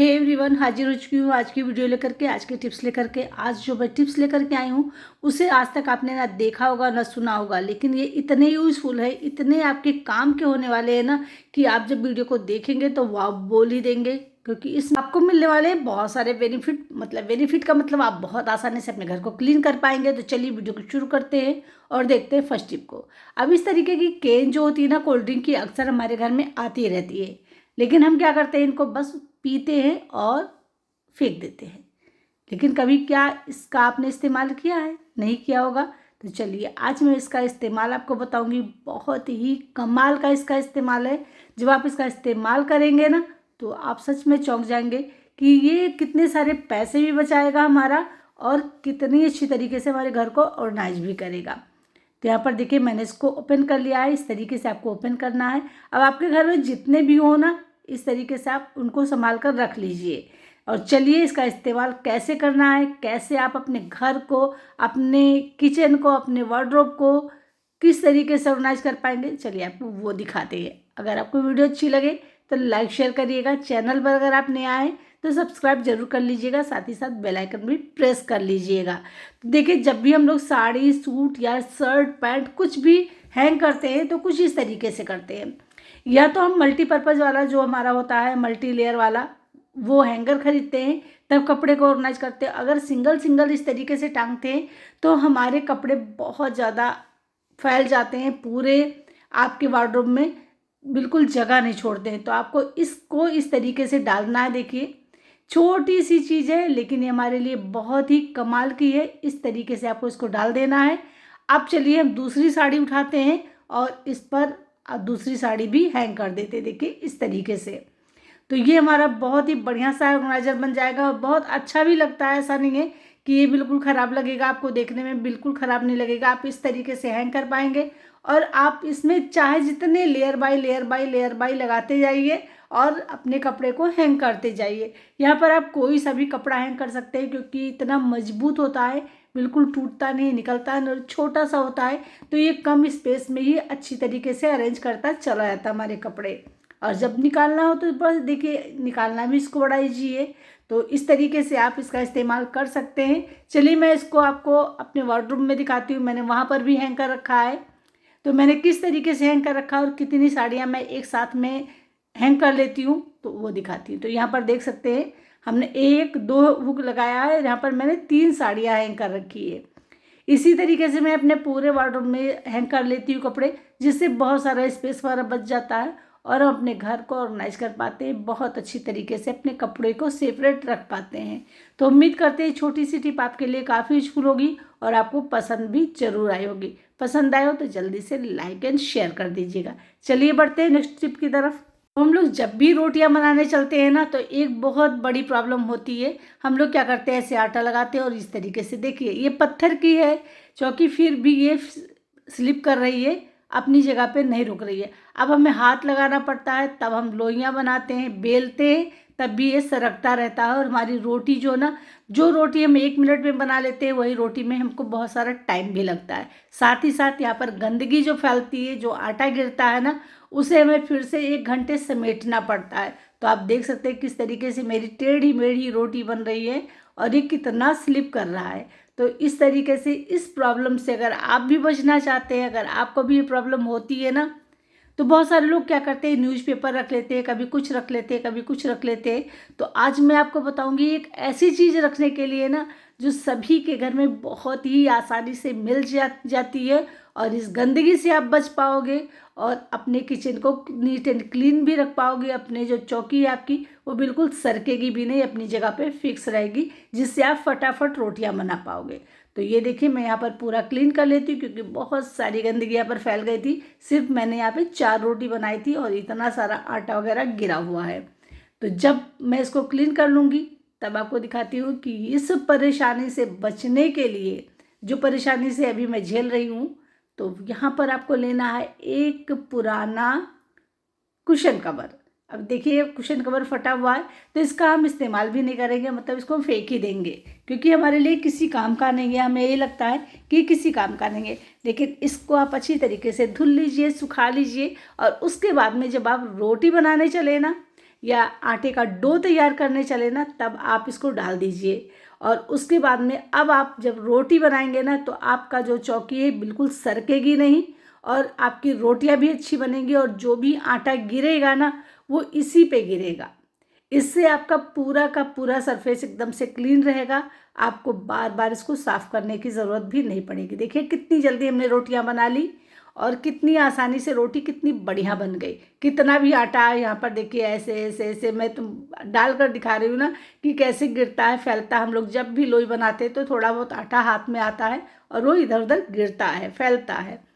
Hey everyone, हाजिर हो चुकी हूँ आज की वीडियो लेकर के, आज के टिप्स लेकर के। आज जो मैं टिप्स लेकर के आई हूँ उसे आज तक आपने ना देखा होगा ना सुना होगा, लेकिन ये इतने यूज़फुल है, इतने आपके काम के होने वाले हैं ना कि आप जब वीडियो को देखेंगे तो वाह बोल ही देंगे। क्योंकि इसमें आपको मिलने वाले हैं बहुत सारे बेनिफिट। बेनिफिट का मतलब आप बहुत आसानी से अपने घर को क्लीन कर पाएंगे। तो चलिए वीडियो को शुरू करते हैं और देखते हैं फर्स्ट टिप को। अब इस तरीके की केन जो होती है ना कोल्ड ड्रिंक की, अक्सर हमारे घर में आती रहती है, लेकिन हम क्या करते हैं, इनको बस पीते हैं और फेंक देते हैं। लेकिन कभी क्या इसका आपने इस्तेमाल किया है? नहीं किया होगा। तो चलिए आज मैं इसका इस्तेमाल आपको बताऊंगी। बहुत ही कमाल का इसका इस्तेमाल है। जब आप इसका इस्तेमाल करेंगे ना तो आप सच में चौंक जाएंगे कि ये कितने सारे पैसे भी बचाएगा हमारा और कितनी अच्छी तरीके से हमारे घर को ऑर्गेनाइज भी करेगा। तो यहाँ पर देखिए मैंने इसको ओपन कर लिया है। इस तरीके से आपको ओपन करना है। अब आपके घर में जितने भी हो ना, इस तरीके से आप उनको संभाल कर रख लीजिए। और चलिए इसका इस्तेमाल कैसे करना है, कैसे आप अपने घर को, अपने किचन को, अपने वार्डरोब को किस तरीके से ऑर्गेनाइज कर पाएंगे, चलिए आपको वो दिखाते हैं। अगर आपको वीडियो अच्छी लगे तो लाइक शेयर करिएगा। चैनल पर अगर आप नए आए तो सब्सक्राइब जरूर कर लीजिएगा, साथ ही साथ बेल आइकन भी प्रेस कर लीजिएगा। देखिए जब भी हम लोग साड़ी, सूट या शर्ट, पैंट कुछ भी हैंग करते हैं तो कुछ इस तरीके से करते हैं। या तो हम मल्टीपर्पज़ वाला जो हमारा होता है, मल्टी लेयर वाला, वो हैंगर खरीदते हैं, तब कपड़े को ऑर्गेनाइज करते हैं। अगर सिंगल सिंगल इस तरीके से टांगते हैं तो हमारे कपड़े बहुत ज़्यादा फैल जाते हैं, पूरे आपके वार्डरोब में बिल्कुल जगह नहीं छोड़ते हैं। तो आपको इसको इस तरीके से डालना है। देखिए छोटी सी चीज़ है लेकिन ये हमारे लिए बहुत ही कमाल की है। इस तरीके से आपको इसको डाल देना है। अब चलिए हम दूसरी साड़ी उठाते हैं और इस पर दूसरी साड़ी भी हैंग कर देते हैं। देखिए इस तरीके से। तो ये हमारा बहुत ही बढ़िया सा ऑर्गेनाइजर बन जाएगा और बहुत अच्छा भी लगता है। ऐसा नहीं है कि ये बिल्कुल ख़राब लगेगा, आपको देखने में बिल्कुल ख़राब नहीं लगेगा। आप इस तरीके से हैंग कर पाएंगे और आप इसमें चाहे जितने layer by layer by layer by लगाते जाइए और अपने कपड़े को हैंग करते जाइए। यहाँ पर आप कोई सा भी कपड़ा हैंग कर सकते हैं क्योंकि इतना मजबूत होता है, बिल्कुल टूटता नहीं, निकलता है, और छोटा सा होता है तो ये कम स्पेस में ही अच्छी तरीके से अरेंज करता चला जाता है हमारे कपड़े। और जब निकालना हो तो बस देखिए निकालना भी इसको बड़ा ईजी है। तो इस तरीके से आप इसका इस्तेमाल कर सकते हैं। चलिए मैं इसको आपको अपने वार्डरूम में दिखाती हूँ। मैंने वहाँ पर भी हैंग कर रखा है। तो मैंने किस तरीके से हैंग कर रखा है और कितनी साड़ियाँ मैं एक साथ में हैंग कर लेती हूँ तो वो दिखाती हूँ। तो यहाँ पर देख सकते हैं हमने 1-2 हुक लगाया है। यहाँ पर मैंने 3 साड़ियाँ हैंग कर रखी है। इसी तरीके से मैं अपने पूरे वार्डरोब में हैंग कर लेती हूँ कपड़े, जिससे बहुत सारा स्पेस हमारा बच जाता है और हम अपने घर को ऑर्गेनाइज कर पाते हैं। बहुत अच्छी तरीके से अपने कपड़े को सेपरेट रख पाते हैं। तो उम्मीद करते हैं छोटी सी टिप आपके लिए काफ़ी यूजफुल होगी और आपको पसंद भी जरूर आई होगी। पसंद आए हो तो जल्दी से लाइक एंड शेयर कर दीजिएगा। चलिए बढ़ते हैं नेक्स्ट टिप की तरफ। हम लोग जब भी रोटियां बनाने चलते हैं ना तो एक बहुत बड़ी प्रॉब्लम होती है। हम लोग क्या करते हैं, ऐसे आटा लगाते हैं और इस तरीके से, देखिए ये पत्थर की है चौकी, फिर भी ये स्लिप कर रही है, अपनी जगह पे नहीं रुक रही है। अब हमें हाथ लगाना पड़ता है, तब हम लोइयाँ बनाते हैं, बेलते हैं, तब भी ये सरकता रहता है। और हमारी रोटी जो रोटी हम 1 मिनट में बना लेते हैं वही रोटी में हमको बहुत सारा टाइम भी लगता है। साथ ही साथ यहाँ पर गंदगी जो फैलती है, जो आटा गिरता है ना, उसे हमें फिर से 1 घंटे समेटना पड़ता है। तो आप देख सकते हैं किस तरीके से मेरी टेढ़ी मेढ़ी रोटी बन रही है और ये कितना स्लिप कर रहा है। तो इस तरीके से इस प्रॉब्लम से अगर आप भी बचना चाहते हैं, अगर आपको भी ये प्रॉब्लम होती है ना, तो बहुत सारे लोग क्या करते हैं, न्यूज़पेपर रख लेते हैं, कभी कुछ रख लेते हैं, कभी कुछ रख लेते हैं। तो आज मैं आपको बताऊंगी एक ऐसी चीज़ रखने के लिए ना जो सभी के घर में बहुत ही आसानी से मिल जाती है और इस गंदगी से आप बच पाओगे और अपने किचन को नीट एंड क्लीन भी रख पाओगे। अपने जो चौकी है आपकी वो बिल्कुल सरकेगी भी नहीं, अपनी जगह पे फिक्स रहेगी, जिससे आप फटाफट रोटियां बना पाओगे। तो ये देखिए मैं यहाँ पर पूरा क्लीन कर लेती हूँ क्योंकि बहुत सारी गंदगी यहाँ पर फैल गई थी। सिर्फ मैंने यहाँ पे 4 रोटी बनाई थी और इतना सारा आटा वगैरह गिरा हुआ है। तो जब मैं इसको क्लीन कर लूँगी तब आपको दिखाती हूँ कि इस परेशानी से बचने के लिए, जो परेशानी से अभी मैं झेल रही हूँ, तो यहाँ पर आपको लेना है एक पुराना कुशन कवर। अब देखिए कुशन कवर फटा हुआ है तो इसका हम इस्तेमाल भी नहीं करेंगे, मतलब इसको हम फेंक ही देंगे क्योंकि हमारे लिए किसी काम का नहीं है। हमें ये लगता है कि किसी काम का नहीं है, लेकिन इसको आप अच्छी तरीके से धुल लीजिए, सुखा लीजिए और उसके बाद में जब आप रोटी बनाने चले ना, या आटे का डो तैयार करने चले ना, तब आप इसको डाल दीजिए। और उसके बाद में अब आप जब रोटी बनाएंगे ना, तो आपका जो चौकी है बिल्कुल सरकेगी नहीं और आपकी रोटियां भी अच्छी बनेंगी, और जो भी आटा गिरेगा ना वो इसी पे गिरेगा। इससे आपका पूरा का पूरा सरफेस एकदम से क्लीन रहेगा। आपको बार बार इसको साफ़ करने की ज़रूरत भी नहीं पड़ेगी। देखिए कितनी जल्दी हमने रोटियां बना ली और कितनी आसानी से रोटी कितनी बढ़िया बन गई। कितना भी आटा है यहाँ पर, देखिए ऐसे ऐसे ऐसे मैं तुम डाल कर दिखा रही हूँ ना कि कैसे गिरता है, फैलता है। हम लोग जब भी लोई बनाते हैं तो थोड़ा बहुत आटा हाथ में आता है और वो इधर उधर गिरता है, फैलता है।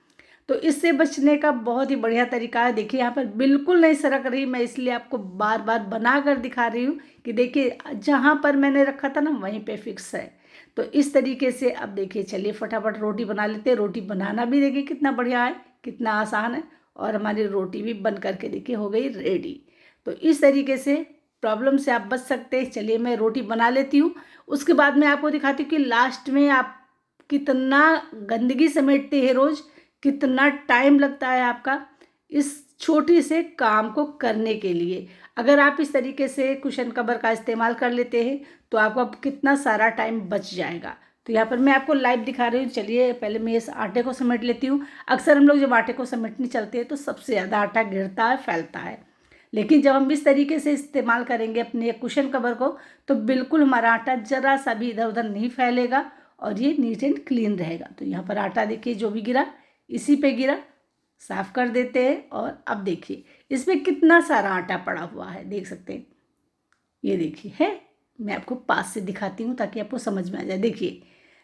तो इससे बचने का बहुत ही बढ़िया तरीका है। देखिए यहाँ पर बिल्कुल नहीं सरक रही, मैं इसलिए आपको बार बार बना कर दिखा रही हूँ कि देखिए जहाँ पर मैंने रखा था ना वहीं पे फिक्स है। तो इस तरीके से अब देखिए, चलिए फटाफट रोटी बना लेते हैं। रोटी बनाना भी देखिए कितना बढ़िया है, कितना आसान है, और हमारी रोटी भी बन करके देखिए हो गई रेडी। तो इस तरीके से प्रॉब्लम से आप बच सकते हैं। चलिए मैं रोटी बना लेती हूँ, उसके बाद मैं आपको दिखाती हूँ कि लास्ट में आप कितना गंदगी समेटते हैं रोज़, कितना टाइम लगता है आपका इस छोटी से काम को करने के लिए। अगर आप इस तरीके से कुशन कवर का इस्तेमाल कर लेते हैं तो आपका कितना सारा टाइम बच जाएगा। तो यहाँ पर मैं आपको लाइव दिखा रही हूँ। चलिए पहले मैं इस आटे को समेट लेती हूँ। अक्सर हम लोग जब आटे को समेटने चलते हैं तो सबसे ज़्यादा आटा गिरता है, फैलता है। लेकिन जब हम इस तरीके से इस्तेमाल करेंगे अपने कुशन कवर को, तो बिल्कुल हमारा आटा ज़रा सा भी इधर उधर नहीं फैलेगा और ये नीट एंड क्लीन रहेगा। तो यहाँ पर आटा देखिए जो भी गिरा इसी पे गिरा, साफ कर देते हैं। और अब देखिए इसमें कितना सारा आटा पड़ा हुआ है, देख सकते हैं। ये देखिए है, मैं आपको पास से दिखाती हूँ ताकि आपको समझ में आ जाए। देखिए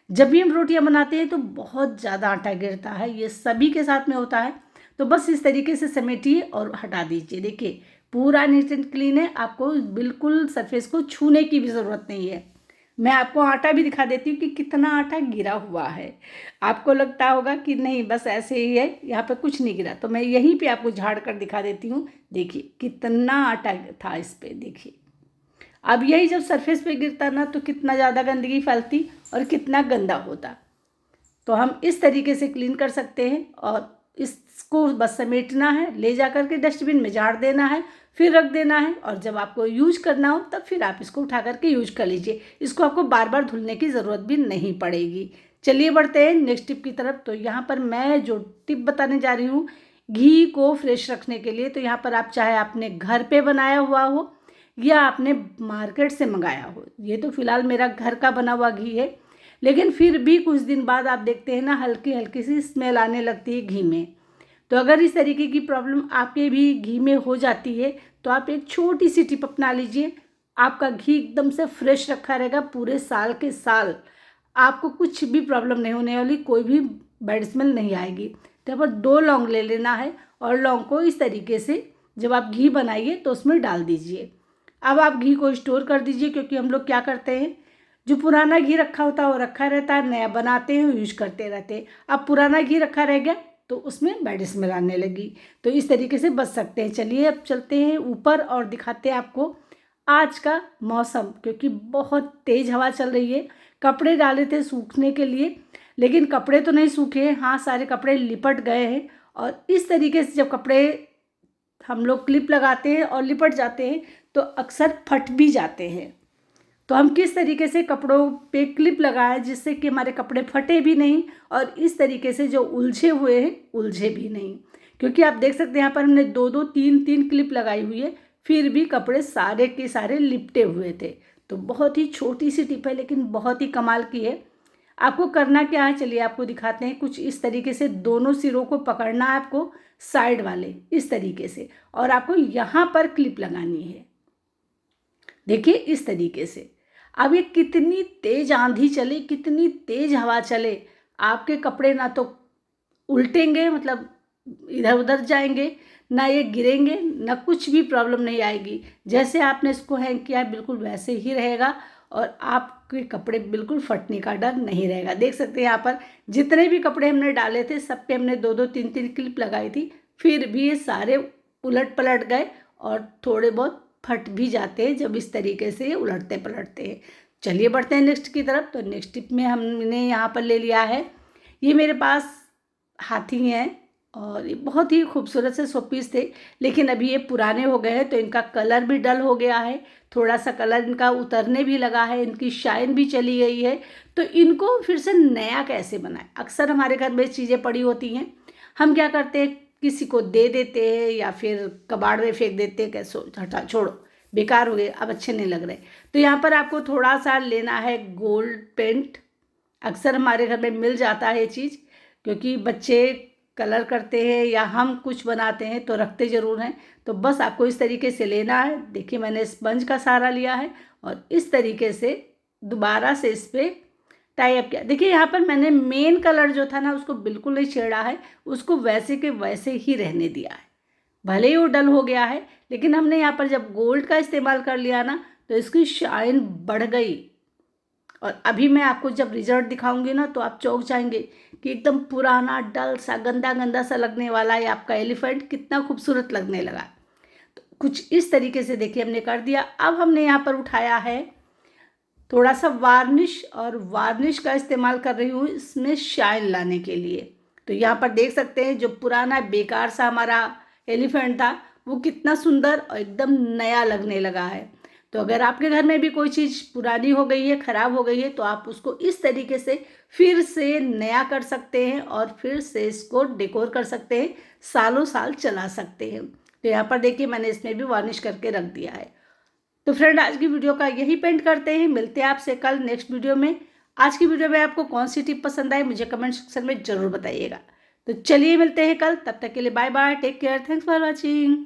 जब भी हम रोटियां बनाते हैं तो बहुत ज़्यादा आटा गिरता है, ये सभी के साथ में होता है। तो बस इस तरीके से समेटिए और हटा दीजिए। देखिए पूरा नीट एंड क्लीन है, आपको बिल्कुल सरफेस को छूने की भी ज़रूरत नहीं है। मैं आपको आटा भी दिखा देती हूँ कि कितना आटा गिरा हुआ है। आपको लगता होगा कि नहीं बस ऐसे ही है, यहाँ पे कुछ नहीं गिरा, तो मैं यहीं पे आपको झाड़ कर दिखा देती हूँ। देखिए कितना आटा था इस पे। देखिए अब यही जब सरफेस पे गिरता ना तो कितना ज़्यादा गंदगी फैलती और कितना गंदा होता। तो हम इस तरीके से क्लीन कर सकते हैं और इसको बस समेटना है, ले जा कर के डस्टबिन में झाड़ देना है, फिर रख देना है। और जब आपको यूज करना हो तब फिर आप इसको उठा करके यूज कर लीजिए। इसको आपको बार बार धुलने की ज़रूरत भी नहीं पड़ेगी। चलिए बढ़ते हैं नेक्स्ट टिप की तरफ। तो यहाँ पर मैं जो टिप बताने जा रही हूँ घी को फ्रेश रखने के लिए, तो यहाँ पर आप चाहे आपने घर पे बनाया हुआ हो या आपने मार्केट से मंगाया हो, ये तो फिलहाल मेरा घर का बना हुआ घी है, लेकिन फिर भी कुछ दिन बाद आप देखते हैं ना हल्की हल्की सी स्मेल आने लगती है घी में। तो अगर इस तरीके की प्रॉब्लम आपके भी घी में हो जाती है तो आप एक छोटी सी टिप अपना लीजिए। आपका घी एकदम से फ्रेश रखा रहेगा पूरे साल के साल। आपको कुछ भी प्रॉब्लम नहीं होने वाली, कोई भी बैड स्मेल नहीं आएगी। तो यहाँ पर 2 लौंग ले लेना है और लौंग को इस तरीके से जब आप घी बनाइए तो उसमें डाल दीजिए। अब आप घी को स्टोर कर दीजिए, क्योंकि हम लोग क्या करते हैं जो पुराना घी रखा होता है वो रखा रहता है, नया बनाते हैं यूज करते रहते हैं। अब पुराना घी रखा रह गया तो उसमें बैड स्मेल आने लगी। तो इस तरीके से बच सकते हैं। चलिए अब चलते हैं ऊपर और दिखाते हैं आपको आज का मौसम, क्योंकि बहुत तेज़ हवा चल रही है। कपड़े डाले थे सूखने के लिए, लेकिन कपड़े तो नहीं सूखे, हाँ सारे कपड़े लिपट गए हैं। और इस तरीके से जब कपड़े हम लोग क्लिप लगाते हैं और लिपट जाते हैं तो अक्सर फट भी जाते हैं। तो हम किस तरीके से कपड़ों पे क्लिप लगाएं जिससे कि हमारे कपड़े फटे भी नहीं और इस तरीके से जो उलझे हुए हैं उलझे भी नहीं। क्योंकि आप देख सकते हैं यहाँ पर हमने 2-2 3-3 क्लिप लगाई हुई है, फिर भी कपड़े सारे के सारे लिपटे हुए थे। तो बहुत ही छोटी सी टिप है लेकिन बहुत ही कमाल की है। आपको करना क्या है, चलिए आपको दिखाते हैं। कुछ इस तरीके से दोनों सिरों को पकड़ना है आपको, साइड वाले इस तरीके से, और आपको यहाँ पर क्लिप लगानी है। देखिए इस तरीके से। अब ये कितनी तेज आंधी चले, कितनी तेज हवा चले, आपके कपड़े ना तो उल्टेंगे, मतलब इधर उधर जाएंगे, ना ये गिरेंगे, ना कुछ भी प्रॉब्लम नहीं आएगी। जैसे आपने इसको हैंग किया है बिल्कुल वैसे ही रहेगा और आपके कपड़े बिल्कुल फटने का डर नहीं रहेगा। देख सकते हैं यहाँ पर जितने भी कपड़े हमने डाले थे सब पे हमने 2-2 3-3 क्लिप लगाई थी, फिर भी ये सारे उलट पलट गए और थोड़े बहुत फट भी जाते हैं जब इस तरीके से उलटते पलटते हैं। चलिए बढ़ते हैं नेक्स्ट की तरफ। तो नेक्स्ट टिप में हमने यहाँ पर ले लिया है, ये मेरे पास हाथी हैं, और ये बहुत ही खूबसूरत से शो पीस थे, लेकिन अभी ये पुराने हो गए हैं तो इनका कलर भी डल हो गया है, थोड़ा सा कलर इनका उतरने भी लगा है, इनकी शाइन भी चली गई है। तो इनको फिर से नया कैसे बनाएं? अक्सर हमारे घर में चीज़ें पड़ी होती हैं, हम क्या करते हैं, किसी को दे देते हैं या फिर कबाड़ में फेंक देते हैं, कैसे हटा छोड़ो, बेकार हो गए, अब अच्छे नहीं लग रहे। तो यहाँ पर आपको थोड़ा सा लेना है गोल्ड पेंट। अक्सर हमारे घर में मिल जाता है ये चीज़, क्योंकि बच्चे कलर करते हैं या हम कुछ बनाते हैं तो रखते ज़रूर हैं। तो बस आपको इस तरीके से लेना है। देखिए मैंने स्पंज का सहारा लिया है और इस तरीके से दोबारा से इस पर टाई अप किया। देखिए यहाँ पर मैंने मेन कलर जो था ना उसको बिल्कुल नहीं छेड़ा है, उसको वैसे के वैसे ही रहने दिया है। भले ही वो डल हो गया है, लेकिन हमने यहाँ पर जब गोल्ड का इस्तेमाल कर लिया ना तो इसकी शाइन बढ़ गई। और अभी मैं आपको जब रिजल्ट दिखाऊंगी ना तो आप चौंक जाएंगे कि एकदम पुराना डल सा गंदा गंदा सा लगने वाला है आपका एलिफेंट कितना खूबसूरत लगने लगा। तो कुछ इस तरीके से देखिए हमने कर दिया। अब हमने यहाँ पर उठाया है थोड़ा सा वार्निश, और वार्निश का इस्तेमाल कर रही हूँ इसमें शाइन लाने के लिए। तो यहाँ पर देख सकते हैं जो पुराना बेकार सा हमारा एलिफेंट था वो कितना सुंदर और एकदम नया लगने लगा है। तो अगर आपके घर में भी कोई चीज़ पुरानी हो गई है, ख़राब हो गई है, तो आप उसको इस तरीके से फिर से नया कर सकते हैं और फिर से इसको डेकोर कर सकते हैं, सालों साल चला सकते हैं। तो यहाँ पर देखिए मैंने इसमें भी वार्निश करके रख दिया है। तो फ्रेंड आज की वीडियो का यही पेंट करते हैं, मिलते हैं आपसे कल नेक्स्ट वीडियो में। आज की वीडियो में आपको कौन सी टिप पसंद आई मुझे कमेंट सेक्शन में ज़रूर बताइएगा। तो चलिए मिलते हैं कल, तब तक के लिए bye bye, take care, thanks for watching.